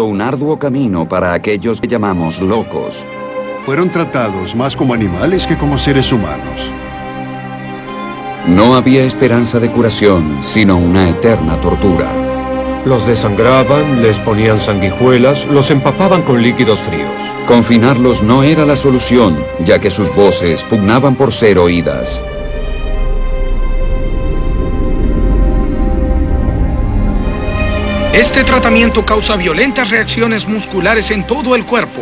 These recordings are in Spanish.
Un arduo camino para aquellos que llamamos locos. Fueron tratados más como animales que como seres humanos. No había esperanza de curación, sino una eterna tortura. Los desangraban, les ponían sanguijuelas, los empapaban con líquidos fríos. Confinarlos no era la solución, ya que sus voces pugnaban por ser oídas. Este tratamiento causa violentas reacciones musculares en todo el cuerpo.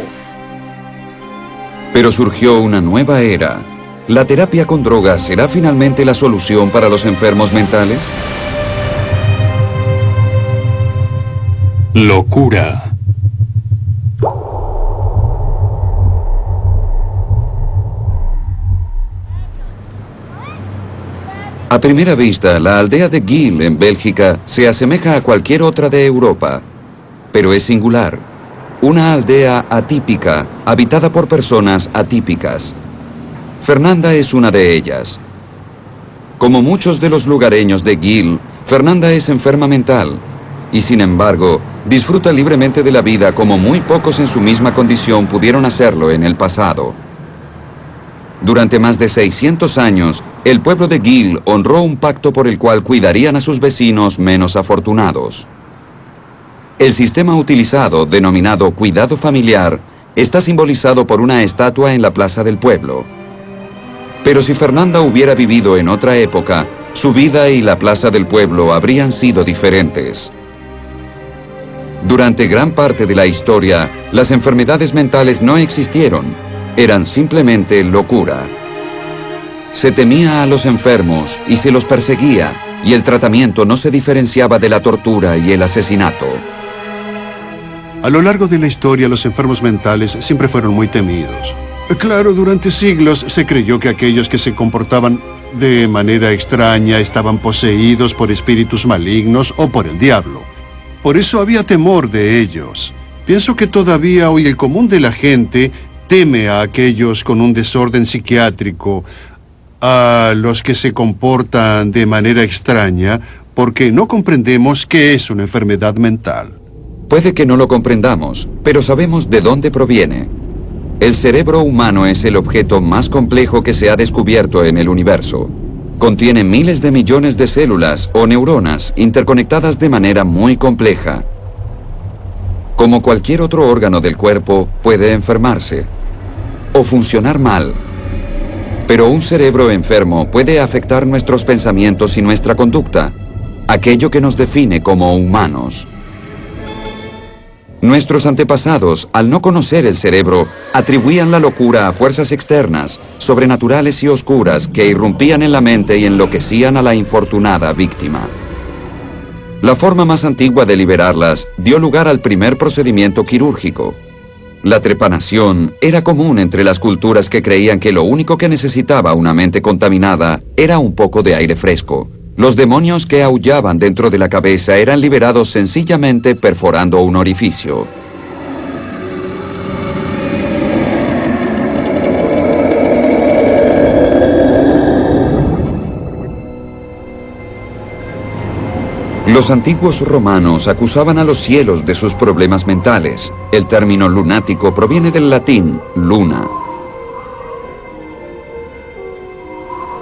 Pero surgió una nueva era. ¿La terapia con drogas será finalmente la solución para los enfermos mentales? Locura. A primera vista, la aldea de Geel, en Bélgica, se asemeja a cualquier otra de Europa. Pero es singular. Una aldea atípica, habitada por personas atípicas. Fernanda es una de ellas. Como muchos de los lugareños de Geel, Fernanda es enferma mental. Y sin embargo, disfruta libremente de la vida como muy pocos en su misma condición pudieron hacerlo en el pasado. Durante más de 600 años, el pueblo de Geel honró un pacto por el cual cuidarían a sus vecinos menos afortunados. El sistema utilizado, denominado cuidado familiar, está simbolizado por una estatua en la plaza del pueblo. Pero si Fernanda hubiera vivido en otra época, su vida y la plaza del pueblo habrían sido diferentes. Durante gran parte de la historia, las enfermedades mentales no existieron. Eran simplemente locura. Se temía a los enfermos y se los perseguía, y el tratamiento no se diferenciaba de la tortura y el asesinato. A lo largo de la historia, los enfermos mentales siempre fueron muy temidos. Claro, durante siglos se creyó que aquellos que se comportaban de manera extraña estaban poseídos por espíritus malignos o por el diablo. Por eso había temor de ellos. Pienso que todavía hoy el común de la gente teme a aquellos con un desorden psiquiátrico, a los que se comportan de manera extraña, porque no comprendemos qué es una enfermedad mental. Puede que no lo comprendamos, pero sabemos de dónde proviene. El cerebro humano es el objeto más complejo que se ha descubierto en el universo. Contiene miles de millones de células o neuronas interconectadas de manera muy compleja. Como cualquier otro órgano del cuerpo, puede enfermarse o funcionar mal. Pero un cerebro enfermo puede afectar nuestros pensamientos y nuestra conducta, aquello que nos define como humanos. Nuestros antepasados, al no conocer el cerebro, atribuían la locura a fuerzas externas, sobrenaturales y oscuras que irrumpían en la mente y enloquecían a la infortunada víctima. La forma más antigua de liberarlas dio lugar al primer procedimiento quirúrgico. La trepanación era común entre las culturas que creían que lo único que necesitaba una mente contaminada era un poco de aire fresco. Los demonios que aullaban dentro de la cabeza eran liberados sencillamente perforando un orificio. Los antiguos romanos acusaban a los cielos de sus problemas mentales. El término lunático proviene del latín luna.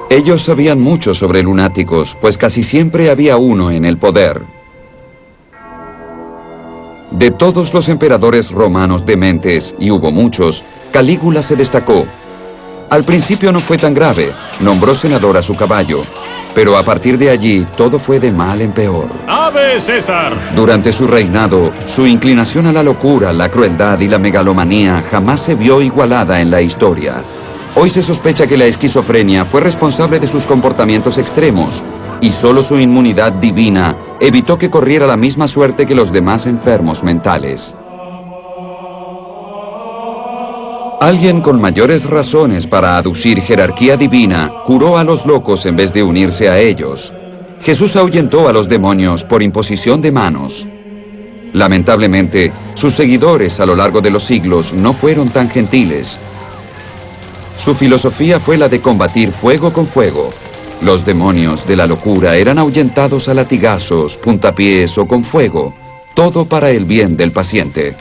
Ellos sabían mucho sobre lunáticos, pues casi siempre había uno en el poder. De todos los emperadores romanos dementes, y hubo muchos, Calígula se destacó. Al principio no fue tan grave, nombró senador a su caballo. Pero a partir de allí, todo fue de mal en peor. ¡Ave César! Durante su reinado, su inclinación a la locura, la crueldad y la megalomanía jamás se vio igualada en la historia. Hoy se sospecha que la esquizofrenia fue responsable de sus comportamientos extremos, y solo su inmunidad divina evitó que corriera la misma suerte que los demás enfermos mentales. Alguien con mayores razones para aducir jerarquía divina curó a los locos en vez de unirse a ellos. Jesús ahuyentó a los demonios por imposición de manos. Lamentablemente, sus seguidores a lo largo de los siglos no fueron tan gentiles. Su filosofía fue la de combatir fuego con fuego. Los demonios de la locura eran ahuyentados a latigazos, puntapiés o con fuego, todo para el bien del paciente.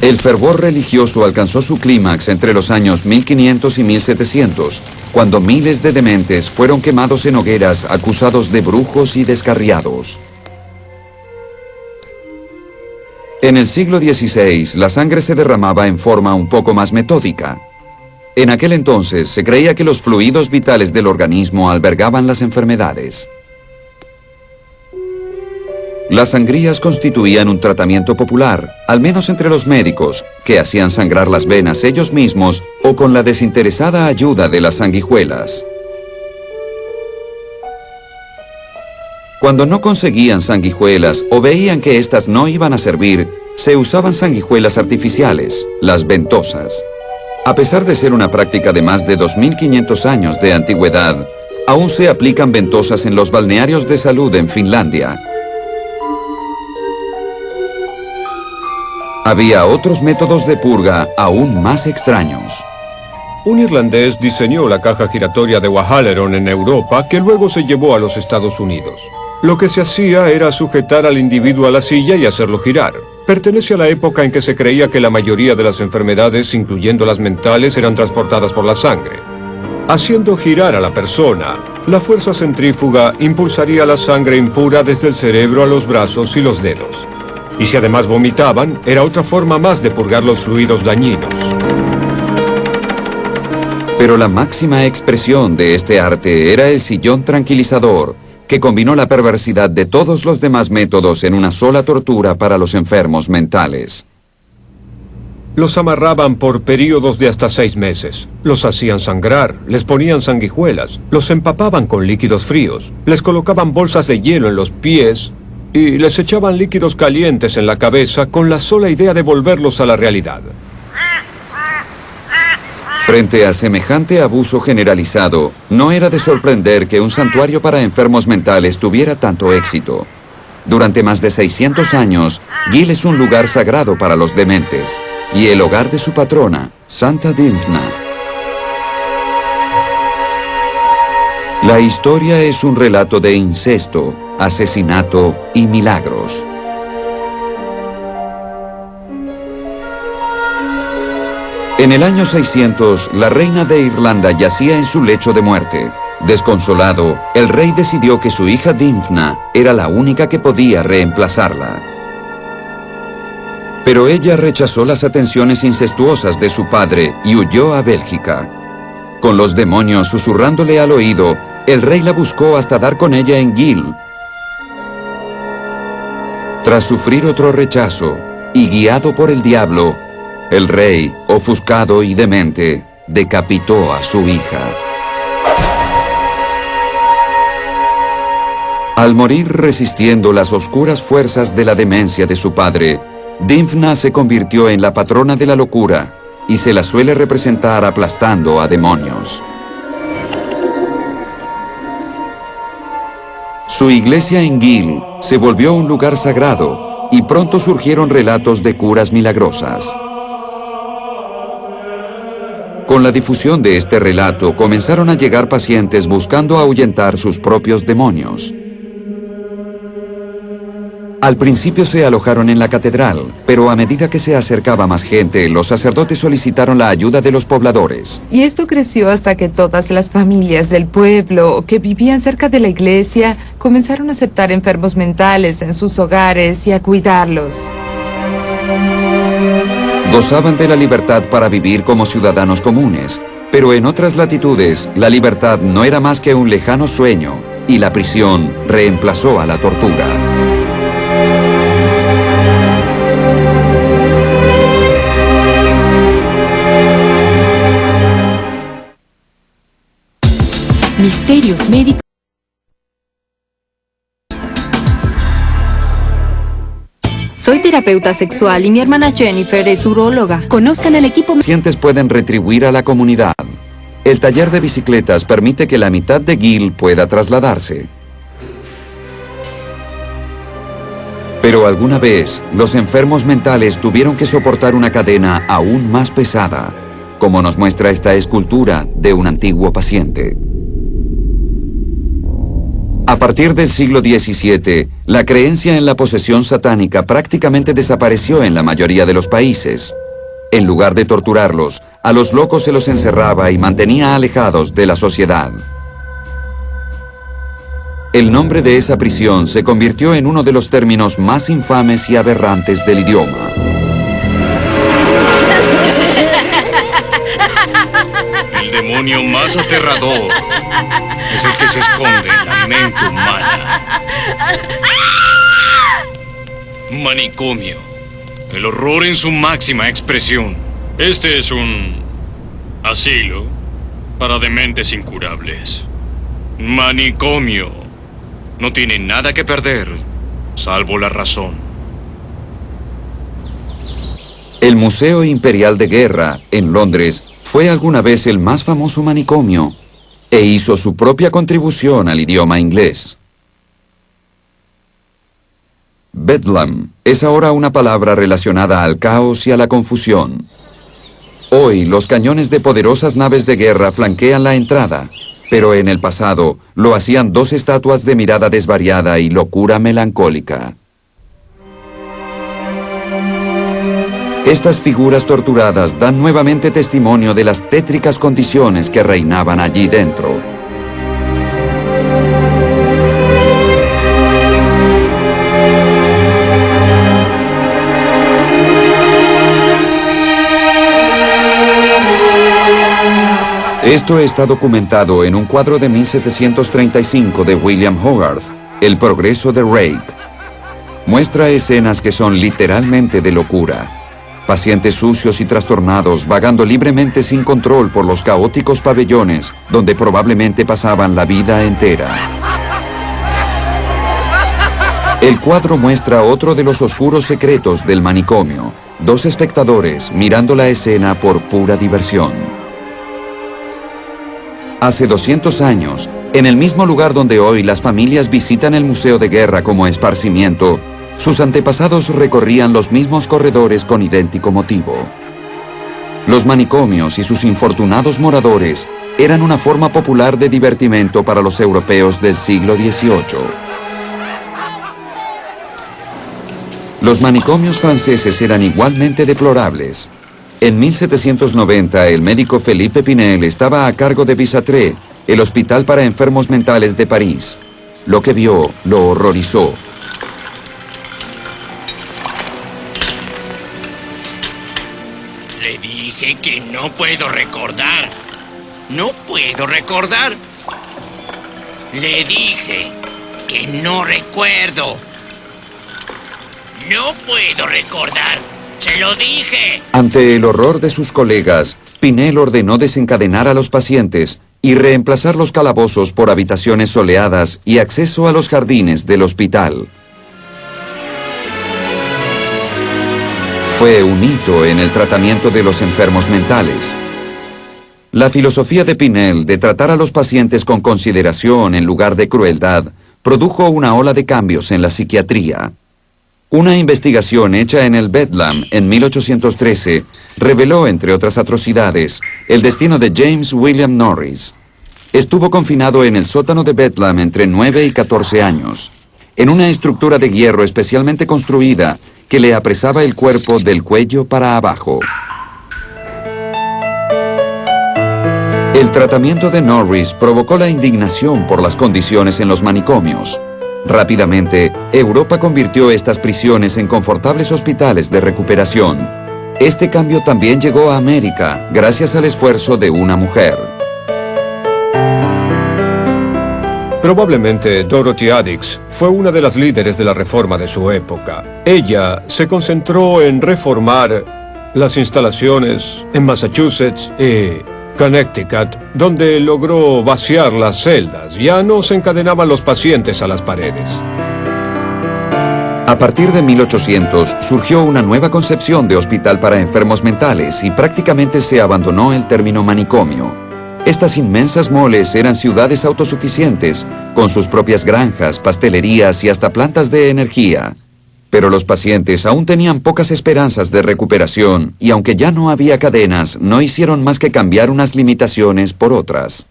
El fervor religioso alcanzó su clímax entre los años 1500 y 1700, cuando miles de dementes fueron quemados en hogueras acusados de brujos y descarriados. En el siglo XVI, la sangre se derramaba en forma un poco más metódica. En aquel entonces se creía que los fluidos vitales del organismo albergaban las enfermedades. Las sangrías constituían un tratamiento popular, al menos entre los médicos, que hacían sangrar las venas ellos mismos o con la desinteresada ayuda de las sanguijuelas. Cuando no conseguían sanguijuelas o veían que éstas no iban a servir, se usaban sanguijuelas artificiales, las ventosas. A pesar de ser una práctica de más de 2500 años de antigüedad, aún se aplican ventosas en los balnearios de salud en Finlandia. Había otros métodos de purga aún más extraños. Un irlandés diseñó la caja giratoria de O'Halloran en Europa, que luego se llevó a los Estados Unidos. Lo que se hacía era sujetar al individuo a la silla y hacerlo girar. Pertenece a la época en que se creía que la mayoría de las enfermedades, incluyendo las mentales, eran transportadas por la sangre. Haciendo girar a la persona, la fuerza centrífuga impulsaría la sangre impura desde el cerebro a los brazos y los dedos. Y si además vomitaban, era otra forma más de purgar los fluidos dañinos. Pero la máxima expresión de este arte era el sillón tranquilizador, que combinó la perversidad de todos los demás métodos en una sola tortura para los enfermos mentales. Los amarraban por períodos de hasta 6 meses. Los hacían sangrar, les ponían sanguijuelas, los empapaban con líquidos fríos, les colocaban bolsas de hielo en los pies y les echaban líquidos calientes en la cabeza con la sola idea de volverlos a la realidad. Frente a semejante abuso generalizado, no era de sorprender que un santuario para enfermos mentales tuviera tanto éxito. Durante más de 600 años, Gil es un lugar sagrado para los dementes, y el hogar de su patrona, Santa Dymphna. La historia es un relato de incesto, asesinato y milagros. En el año 600, la reina de Irlanda yacía en su lecho de muerte. Desconsolado, el rey decidió que su hija Dymphna era la única que podía reemplazarla. Pero ella rechazó las atenciones incestuosas de su padre y huyó a Bélgica. Con los demonios susurrándole al oído, el rey la buscó hasta dar con ella en Gil. Tras sufrir otro rechazo y guiado por el diablo, el rey, ofuscado y demente, decapitó a su hija. Al morir resistiendo las oscuras fuerzas de la demencia de su padre, Dymphna se convirtió en la patrona de la locura y se la suele representar aplastando a demonios. Su iglesia en Gil se volvió un lugar sagrado y pronto surgieron relatos de curas milagrosas. Con la difusión de este relato comenzaron a llegar pacientes buscando ahuyentar sus propios demonios. Al principio se alojaron en la catedral, pero a medida que se acercaba más gente, los sacerdotes solicitaron la ayuda de los pobladores. Y esto creció hasta que todas las familias del pueblo que vivían cerca de la iglesia comenzaron a aceptar enfermos mentales en sus hogares y a cuidarlos. Gozaban de la libertad para vivir como ciudadanos comunes, pero en otras latitudes la libertad no era más que un lejano sueño y la prisión reemplazó a la tortura. Misterios médicos. Soy terapeuta sexual y mi hermana Jennifer es uróloga. Conozcan el equipo. Pacientes pueden retribuir a la comunidad. El taller de bicicletas permite que la mitad de Gil pueda trasladarse. Pero alguna vez, los enfermos mentales tuvieron que soportar una cadena aún más pesada, como nos muestra esta escultura de un antiguo paciente. A partir del siglo XVII, la creencia en la posesión satánica prácticamente desapareció en la mayoría de los países. En lugar de torturarlos, a los locos se los encerraba y mantenía alejados de la sociedad. El nombre de esa prisión se convirtió en uno de los términos más infames y aberrantes del idioma. El demonio más aterrador es el que se esconde en la mente humana. Manicomio. El horror en su máxima expresión. Este es un asilo para dementes incurables. Manicomio. No tiene nada que perder, salvo la razón. El Museo Imperial de Guerra, en Londres, fue alguna vez el más famoso manicomio e hizo su propia contribución al idioma inglés. Bedlam es ahora una palabra relacionada al caos y a la confusión. Hoy, los cañones de poderosas naves de guerra flanquean la entrada, pero en el pasado lo hacían dos estatuas de mirada desvariada y locura melancólica. Estas figuras torturadas dan nuevamente testimonio de las tétricas condiciones que reinaban allí dentro. Esto está documentado en un cuadro de 1735 de William Hogarth, El progreso de Rake. Muestra escenas que son literalmente de locura. Pacientes sucios y trastornados vagando libremente sin control por los caóticos pabellones donde probablemente pasaban la vida entera. El cuadro muestra otro de los oscuros secretos del manicomio, dos espectadores mirando la escena por pura diversión. Hace 200 años, en el mismo lugar donde hoy las familias visitan el Museo de Guerra como esparcimiento, sus antepasados recorrían los mismos corredores con idéntico motivo. Los manicomios y sus infortunados moradores eran una forma popular de divertimento para los europeos del siglo XVIII. Los manicomios franceses eran igualmente deplorables. En 1790, el médico Philippe Pinel estaba a cargo de Bicêtre, el hospital para enfermos mentales de París. Lo que vio lo horrorizó. Le dije que no puedo recordar. No puedo recordar. Le dije que no recuerdo. No puedo recordar. ¡Se lo dije! Ante el horror de sus colegas, Pinel ordenó desencadenar a los pacientes y reemplazar los calabozos por habitaciones soleadas y acceso a los jardines del hospital. Fue un hito en el tratamiento de los enfermos mentales. La filosofía de Pinel de tratar a los pacientes con consideración en lugar de crueldad produjo una ola de cambios en la psiquiatría. Una investigación hecha en el Bedlam en 1813 reveló, entre otras atrocidades, el destino de James William Norris. Estuvo confinado en el sótano de Bedlam entre 9 y 14 años, en una estructura de hierro especialmente construida que le apresaba el cuerpo del cuello para abajo. El tratamiento de Norris provocó la indignación por las condiciones en los manicomios. Rápidamente, Europa convirtió estas prisiones en confortables hospitales de recuperación. Este cambio también llegó a América, gracias al esfuerzo de una mujer. Probablemente Dorothy Addicks fue una de las líderes de la reforma de su época. Ella se concentró en reformar las instalaciones en Massachusetts y Connecticut, donde logró vaciar las celdas. Ya no se encadenaban los pacientes a las paredes. A partir de 1800 surgió una nueva concepción de hospital para enfermos mentales y prácticamente se abandonó el término manicomio. Estas inmensas moles eran ciudades autosuficientes, con sus propias granjas, pastelerías y hasta plantas de energía. Pero los pacientes aún tenían pocas esperanzas de recuperación y aunque ya no había cadenas, no hicieron más que cambiar unas limitaciones por otras.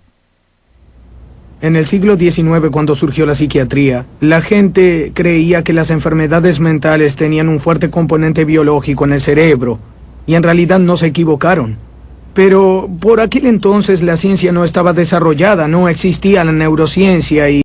En el siglo XIX, cuando surgió la psiquiatría, la gente creía que las enfermedades mentales tenían un fuerte componente biológico en el cerebro, y en realidad no se equivocaron. Pero por aquel entonces la ciencia no estaba desarrollada, no existía la neurociencia y